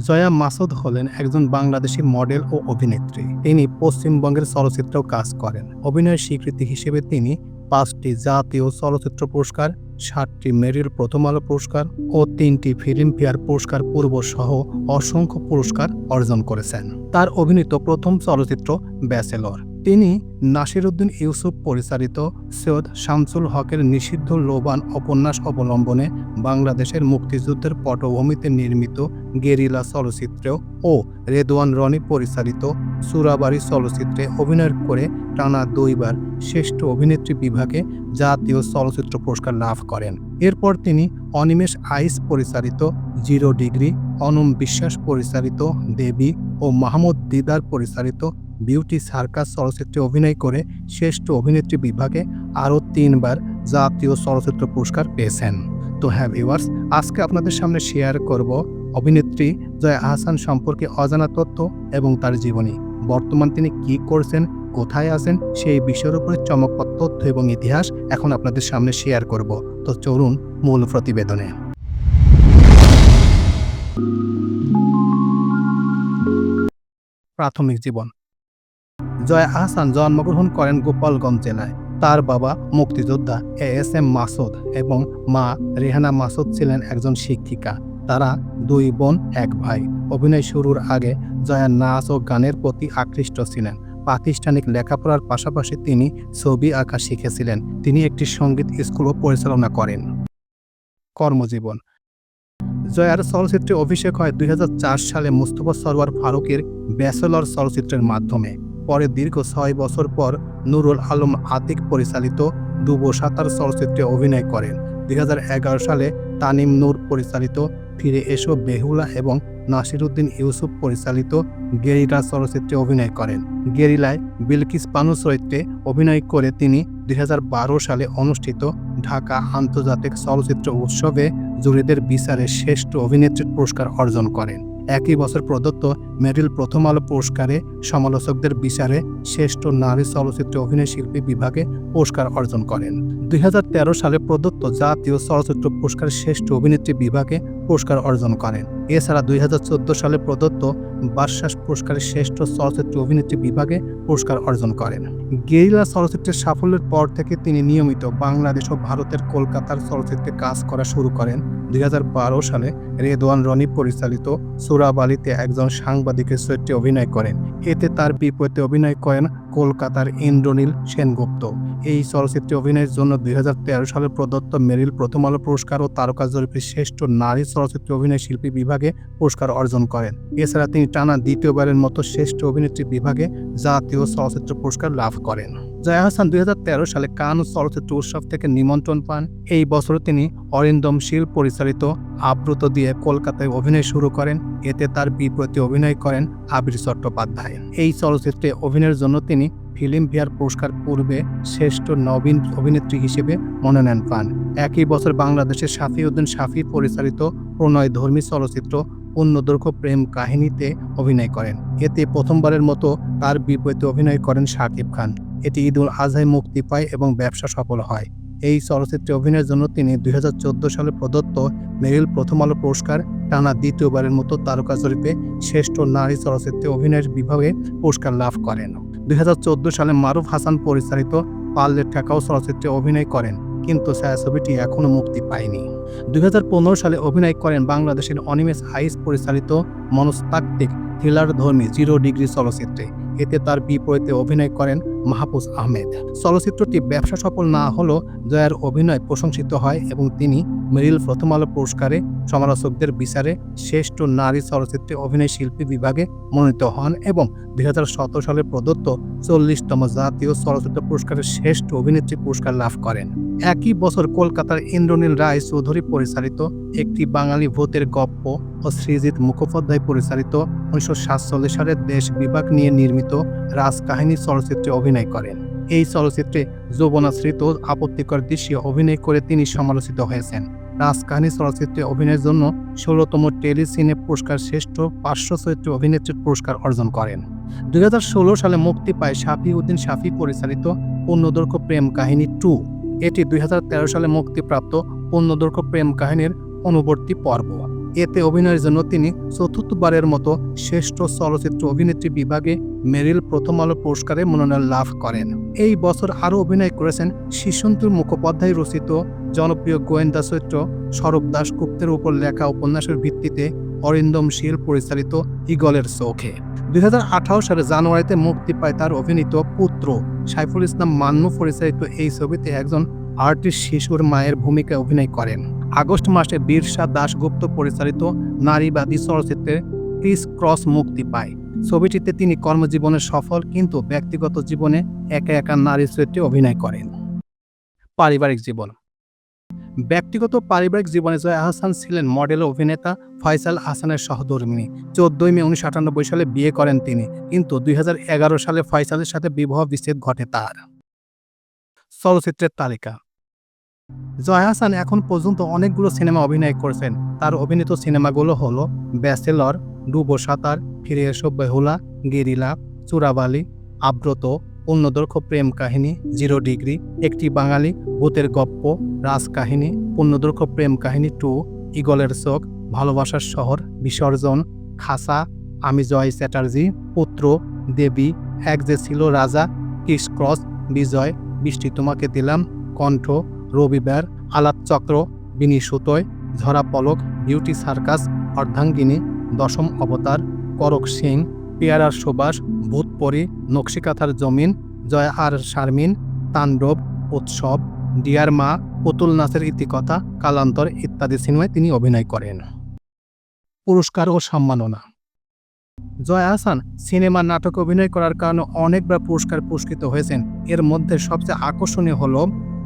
জয়া মাসুদ হলেন একজন বাংলাদেশি মডেল ও অভিনেত্রী। তিনি পশ্চিমবঙ্গের চলচ্চিত্রেও কাজ করেন। অভিনয়ের স্বীকৃতি হিসেবে তিনি ৫টি জাতীয় চলচ্চিত্র পুরস্কার, ৭টি মেরিল প্রথম আলো পুরস্কার ও ৩টি ফিল্মফেয়ার পুরস্কার পূর্ব সহ অসংখ্য পুরস্কার অর্জন করেছেন। তার অভিনীত প্রথম চলচ্চিত্র ব্যাচেলর। তিনি নাসিরউদ্দিন ইউসুফ পরিচালিত সৈয়দ শামসুল হকের নিষিদ্ধ লোবান উপন্যাস অবলম্বনে বাংলাদেশের মুক্তিযুদ্ধের পটভূমিতে নির্মিত গেরিলা চলচ্চিত্র ও রেদওয়ান রনি পরিচালিত চুরাবাড়ি চলচ্চিত্রে অভিনয় করে টানা ২ বার শ্রেষ্ঠ অভিনেত্রী বিভাগে জাতীয় চলচ্চিত্র পুরস্কার লাভ করেন। এরপর তিনি অনিমেষ আইচ পরিচালিত 0 ডিগ্রি, অনম বিশ্বাস পরিচালিত দেবী ও মাহমুদ দিদার পরিচালিত বিউটি সার্কাস চলচ্চিত্রে অভিনয় করে শ্রেষ্ঠ অভিনেত্রী বিভাগে আরও ৩ বার জাতীয় চলচ্চিত্র পুরস্কার পেয়েছেন। তো হ্যাঁ ভিউয়ার্স, আজকে আপনাদের সামনে শেয়ার করব অভিনেত্রী জয়া আহসান সম্পর্কে অজানা তথ্য এবং তার জীবনী। বর্তমান তিনি কি করছেন, কোথায় আছেন, সেই বিষয়ের উপরে চমকপ্রদ তথ্য এবং ইতিহাস এখন আপনাদের সামনে শেয়ার করব। তো চলুন মূল প্রতিবেদনে। প্রাথমিক জীবন। জয়া আহসান জন্মগ্রহণ করেন গোপালগঞ্জ জেলায়। তার বাবা মুক্তিযোদ্ধা এএসএম মাসুদ এবং মা রেহানা মাসুদ ছিলেন একজন শিক্ষিকা। তারা 2 বোন 1 ভাই। অভিনয় শুরুর আগে জয়া নাচ ও গানের প্রতি আকৃষ্ট ছিলেন। প্রাতিষ্ঠানিক লেখাপড়ার পাশাপাশি তিনি ছবি আঁকা শিখেছিলেন। তিনি একটি সঙ্গীত স্কুলও পরিচালনা করেন। কর্মজীবন। জয়ার চলচ্চিত্রে অভিষেক হয় ২০০৪ সালে মুস্তফা সরওয়ার ফারুকের ব্যাচেলর চলচ্চিত্রের মাধ্যমে। পরে দীর্ঘ 6 বছর পর নুরুল আলম আতিক পরিচালিত ডুবো সাঁতার চলচ্চিত্রে অভিনয় করেন। ২০১১ সালে তানিম নূর পরিচালিত ফিরে এসো বেহুলা এবং নাসিরউদ্দিন ইউসুফ পরিচালিত গেরিলা চলচ্চিত্রে অভিনয় করেন। গেরিলায় বিলকিস বানু চরিত্রে অভিনয় করে তিনি ২০১২ সালে অনুষ্ঠিত ঢাকা আন্তর্জাতিক চলচ্চিত্র উৎসবে জুরিদের বিচারে শ্রেষ্ঠ অভিনেত্রীর পুরস্কার অর্জন করেন। একই বছর প্রদত্ত মেরিল প্রথম আলো পুরস্কারে সমালোচকদের বিচারে শ্রেষ্ঠ নারী চলচ্চিত্র অভিনয় শিল্পী বিভাগে পুরস্কার অর্জন করেন। ২০১৩ সালে প্রদত্ত জাতীয় চলচ্চিত্র পুরস্কার শ্রেষ্ঠ অভিনেত্রী বিভাগে পুরস্কার অর্জন করেন। এছাড়া ২০১৪ সালে প্রদত্ত বার্সাস পুরস্কারে শ্রেষ্ঠ চলচ্চিত্র অভিনেত্রী বিভাগে পুরস্কার অর্জন করেন। গেরিলা চলচ্চিত্রের সাফল্যের পর থেকে তিনি নিয়মিত বাংলাদেশ ও ভারতের কলকাতার চলচ্চিত্রে কাজ করা শুরু করেন। ২০১২ সালে রেদওয়ান রনি পরিচালিত চোরাবালিতে একজন সাংবাদিকের চরিত্রে অভিনয় করেন। এতে তার বিপরীতে অভিনয় করেন কলকাতার ইন্দ্রনীল সেনগুপ্ত। এই চলচ্চিত্রে অভিনয়ের জন্য ২০১৩ সালে প্রদত্ত মেরিল প্রথম আলো পুরস্কার ও তারকা জরিপে শ্রেষ্ঠ নারী চলচ্চিত্র অভিনয় শিল্পী বিভাগে পুরস্কার অর্জন করেন। এছাড়া তিনি টানা দ্বিতীয়বারের মতো শ্রেষ্ঠ অভিনেত্রী বিভাগে জাতীয় চলচ্চিত্র পুরস্কার লাভ করেন। জয়া আহসান ২০১৩ সালে কান চলচ্চিত্র উৎসব থেকে নিমন্ত্রণ পান। এই বছর তিনি অরিন্দম শীল পরিচালিত আব্রুত দিয়ে কলকাতায় অভিনয় শুরু করেন। এতে তার বিপরীতে অভিনয় করেন আবির চট্টোপাধ্যায়। এই চলচ্চিত্রে অভিনয়ের জন্য তিনি ফিল্মফেয়ার পুরস্কার পূর্বে শ্রেষ্ঠ নবীন অভিনেত্রী হিসেবে মনোনয়ন পান। একই বছর বাংলাদেশের শাফিউদ্দিন শাফি পরিচালিত প্রণয়ধর্মী চলচ্চিত্র পূর্ণদৈর্ঘ্য প্রেম কাহিনীতে অভিনয় করেন। এতে প্রথমবারের মতো তার বিপরীতে অভিনয় করেন শাকিব খান। এটি ঈদুল আজহায় মুক্তি পায় এবং ব্যবসা সফল হয়। এই চলচ্চিত্রে অভিনয়ের জন্য তিনি ২০১৪ সালে প্রদত্ত মেরিল প্রথম আলো পুরস্কার, টানা দ্বিতীয়বারের মতো তারকা জরিপে শ্রেষ্ঠ নারী চলচ্চিত্রে অভিনয়ের বিভাগে পুরস্কার লাভ করেন। ২০১৪ সালে মারুফ হাসান পরিচালিত পারলে ঠেকাও চলচ্চিত্রে অভিনয় করেন, কিন্তু ছায়াছবিটি এখনও মুক্তি পায়নি। ২০১৫ সালে অভিনয় করেন বাংলাদেশের অনিমেষ আইচ পরিচালিত মনস্তাত্ত্বিক থ্রিলারধর্মী 0 ডিগ্রি চলচ্চিত্রে। এতে তার বিপরীতে অভিনয় করেন মাহফুজ আহমেদ। চলচ্চিত্রটি ব্যবসা সফল না হলেও জয়ার অভিনয় প্রশংসিত হয় এবং তিনি মেরিল প্রথম আলো পুরস্কারে সমালোচকদের বিচারে শ্রেষ্ঠ নারী চলচ্চিত্রে অভিনয় শিল্পী বিভাগে মনোনীত হন এবং ২০১৭ সালে প্রদত্ত ৪০তম জাতীয় চলচ্চিত্র পুরস্কারের শ্রেষ্ঠ অভিনেত্রী পুরস্কার লাভ করেন। একই বছর কলকাতার ইন্দ্রনীল রায় চৌধুরী পরিচালিত একটি বাঙালি ভূতের গপ্প ও সৃজিত মুখোপাধ্যায় পরিচালিত ১৯৪৭ সালের দেশ বিভাগ নিয়ে নির্মিত রাজকাহিনী চলচ্চিত্রে অভিনয় করেন। এই চলচ্চিত্রে যৌবনাশ্রিত আপত্তিকর দৃশ্যে অভিনয় করে তিনি সমালোচিত হয়েছেন। রাজকাহিনী চলচ্চিত্রে অভিনয়ের জন্য ১৬তম টেলিসিনে পুরস্কার শ্রেষ্ঠ পার্শ্ব চরিত্রে অভিনেত্রীর পুরস্কার অর্জন করেন। ২০১৬ সালে মুক্তি পায় শাফিউদ্দিন শাফি পরিচালিত পূর্ণদৈর্ঘ্য প্রেম কাহিনী 2। এটি ২০১৩ সালে মুক্তিপ্রাপ্ত পূর্ণদৈর্ঘ্য প্রেম কাহিনীর অনুবর্তী পর্ব। এতে অভিনয়ের জন্য তিনি চতুর্থবারের মতো শ্রেষ্ঠ চলচ্চিত্র অভিনেত্রী বিভাগে মেরিল প্রথম আলো পুরস্কারে মনোনয়ন লাভ করেন। এই বছর আরও অভিনয় করেছেন শিশুন্তর মুখোপাধ্যায় রচিত জনপ্রিয় গোয়েন্দা চরিত্র স্বরূপ দাশগুপ্তের উপর লেখা উপন্যাসের ভিত্তিতে অরিন্দম শীল পরিচালিত ঈগলের চোখে। 2018 সালে জানুয়ারিতে মুক্তি পায় তার অভিনীত পুত্র সাইফুল ইসলাম মান্নু পরিচালিত এই ছবিতে একজন আর্টিস্ট শিশুর মায়ের ভূমিকায় অভিনয় করেন। আগস্ট মাসে বীরসা দাশগুপ্ত পরিচালিত নারীবাদী চলচ্চিত্রে ক্রিস ক্রস মুক্তি পায়। ছবিটিতে তিনি কর্মজীবনে সফল কিন্তু ব্যক্তিগত জীবনে একা একা নারী চরিত্রে অভিনয় করেন। পারিবারিক জীবন। ব্যক্তিগত পারিবারিক জীবনে জয়া আহসান ছিলেন মডেল ও অভিনেতা ফয়সাল আহসানের সহধর্মিণী। 14 মে 1998 সালে বিয়ে করেন তিনি, কিন্তু 2011 সালে ফয়সালের সাথে বিবাহ বিচ্ছেদ ঘটে তার। চলচ্চিত্রের তালিকা। জয়া আহসান এখন পর্যন্ত অনেকগুলো সিনেমা অভিনয় করেছেন। তার অভিনীত সিনেমাগুলো হলো ব্যাচেলর, ডুবো সাঁতার, ফিরে এসো বেহুলা, গেরিলা, চোরাবালি, আব্রত, পূর্ণদৈর্ঘ্য প্রেম কাহিনী, 0 ডিগ্রি, একটি বাঙালি, ভূতের গপ্প, রাজকাহিনী, পূর্ণদৈর্ঘ্য প্রেম কাহিনী 2, ঈগলের চোখ, ভালোবাসার শহর, বিসর্জন, খাসা, আমি জয় চ্যাটার্জি, পুত্র, দেবী, এক যে ছিল রাজা, ক্রিস ক্রস, বিজয়, বৃষ্টি তোমাকে দিলাম, কণ্ঠ, রবিবার, আলাপ চক্র, বিনি সুতোয়, ঝরা পলক, বিউটি সার্কাস, অর্ধাঙ্গিনী, দশম অবতার, করক সিং, পেয়ারার সুবাস, ভূতপরি, নকশিকাথার জমিন, জয় আর শারমিন, তাণ্ডব, উৎসব, ডিয়ার মা, পুতুল নাচের ইতিকথা, কালান্তর ইত্যাদি সিনেমায় তিনি অভিনয় করেন। পুরস্কার ও সম্মাননা। জয়া আহসান সিনেমা নাটকে অভিনয় করার কারণে অনেকবার পুরস্কার পুরস্কৃত হয়েছেন। এর মধ্যে সবচেয়ে আকর্ষণীয় হল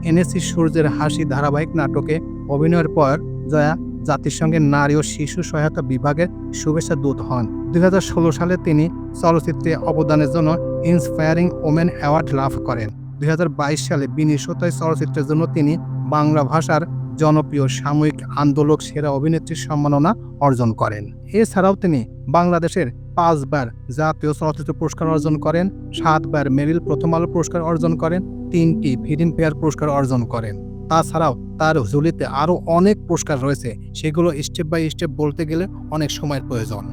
এনএসি সূর্যের হাসি ধারাবাহিক নাটকে অভিনয়ের পর জয়া জাতিসংঘের নারী ও শিশু সহায়তা বিভাগের শুভেচ্ছা দূত হন। 2016 সালে তিনি চলচ্চিত্রে অবদানের জন্য ইন্সপায়ারিং ওমেন অ্যাওয়ার্ড লাভ করেন। 2022 সালে বিনি সুতোয় চলচ্চিত্রের জন্য তিনি বাংলা ভাষার জনপ্রিয় সাময়িক আন্দোলক সেরা অভিনেত্রীর সম্মাননা অর্জন করেন। এছাড়াও তিনি বাংলাদেশের 5 বার জাতীয় চলচ্চিত্র পুরস্কার অর্জন করেন, 7 বার মেরিল প্রথম আলো পুরস্কার অর্জন করেন, 3টি ফিল্মফেয়ার পুরস্কার অর্জন করেন। তাছাড়াও তার ঝুলিতে আরও অনেক পুরস্কার রয়েছে, সেগুলো স্টেপ বাই স্টেপ বলতে গেলে অনেক সময়ের প্রয়োজন।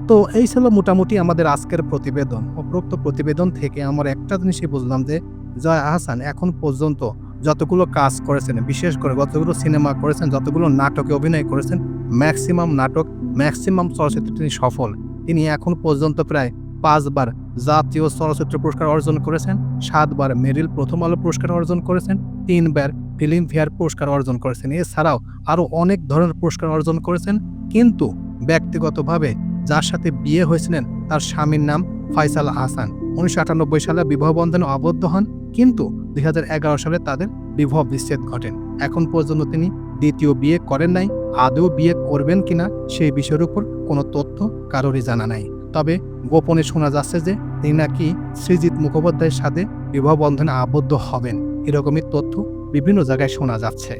তো এই ছিল মোটামুটি আমাদের আজকের প্রতিবেদন। উপরোক্ত প্রতিবেদন থেকে আমরা একটা জিনিসই বুঝলাম যে জয়া আহসান এখন পর্যন্ত যতগুলো কাজ করেছেন, বিশেষ করে যতগুলো সিনেমা করেছেন, যতগুলো নাটকে অভিনয় করেছেন, ম্যাক্সিমাম নাটক, ম্যাক্সিমাম চলচ্চিত্রে তিনি সফল। তিনি এখন পর্যন্ত প্রায় 5 বার জাতীয় চলচ্চিত্র পুরস্কার অর্জন করেছেন, 7 বার মেরিল প্রথম আলো পুরস্কার অর্জন করেছেন, 3 বার ফিল্মফেয়ার পুরস্কার অর্জন করেছেন। এছাড়াও আরও অনেক ধরনের পুরস্কার অর্জন করেছেন। কিন্তু ব্যক্তিগতভাবে যার সাথে বিয়ে হয়েছিলেন তার স্বামীর নাম ফয়সাল আহসান। 1998 সালে বিবাহ বন্ধনে আবদ্ধ হন, কিন্তু 2011 সালে তাদের বিবাহ বিচ্ছেদ ঘটেন। এখন পর্যন্ত তিনি দ্বিতীয় বিয়ে করেন নাই। আদৌ বিয়ে করবেন কিনা সেই বিষয়ের উপর কোনো তথ্য কারোরই জানা নাই। তবে গোপনে শোনা যাচ্ছে যে তিনি নাকি সৃজিত মুখোপাধ্যায়ের সাথে বিবাহ বন্ধনে আবদ্ধ হবেন, এরকমই তথ্য বিভিন্ন জায়গায় শোনা যাচ্ছে।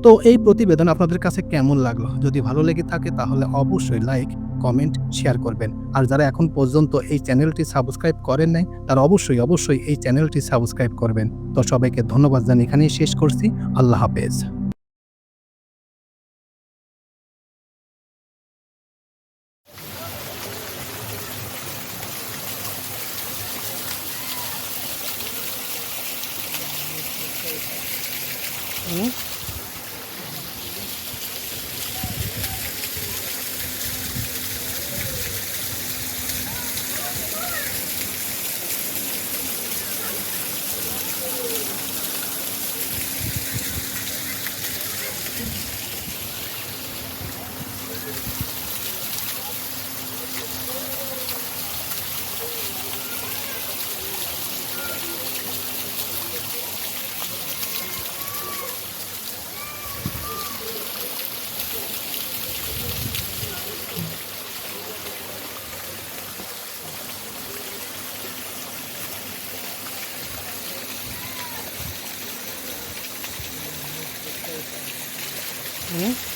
তো এই প্রতিবেদন আপনাদের কাছে কেমন লাগলো? যদি ভালো লেগে থাকে তাহলে অবশ্যই লাইক, কমেন্ট, শেয়ার করবেন। আর যারা এখন পর্যন্ত এই চ্যানেলটি সাবস্ক্রাইব করেন নাই তারা অবশ্যই এই চ্যানেলটি সাবস্ক্রাইব করবেন। তো সবাইকে ধন্যবাদ জানিয়ে এখানেই শেষ করছি। আল্লাহ হাফেজ। হুম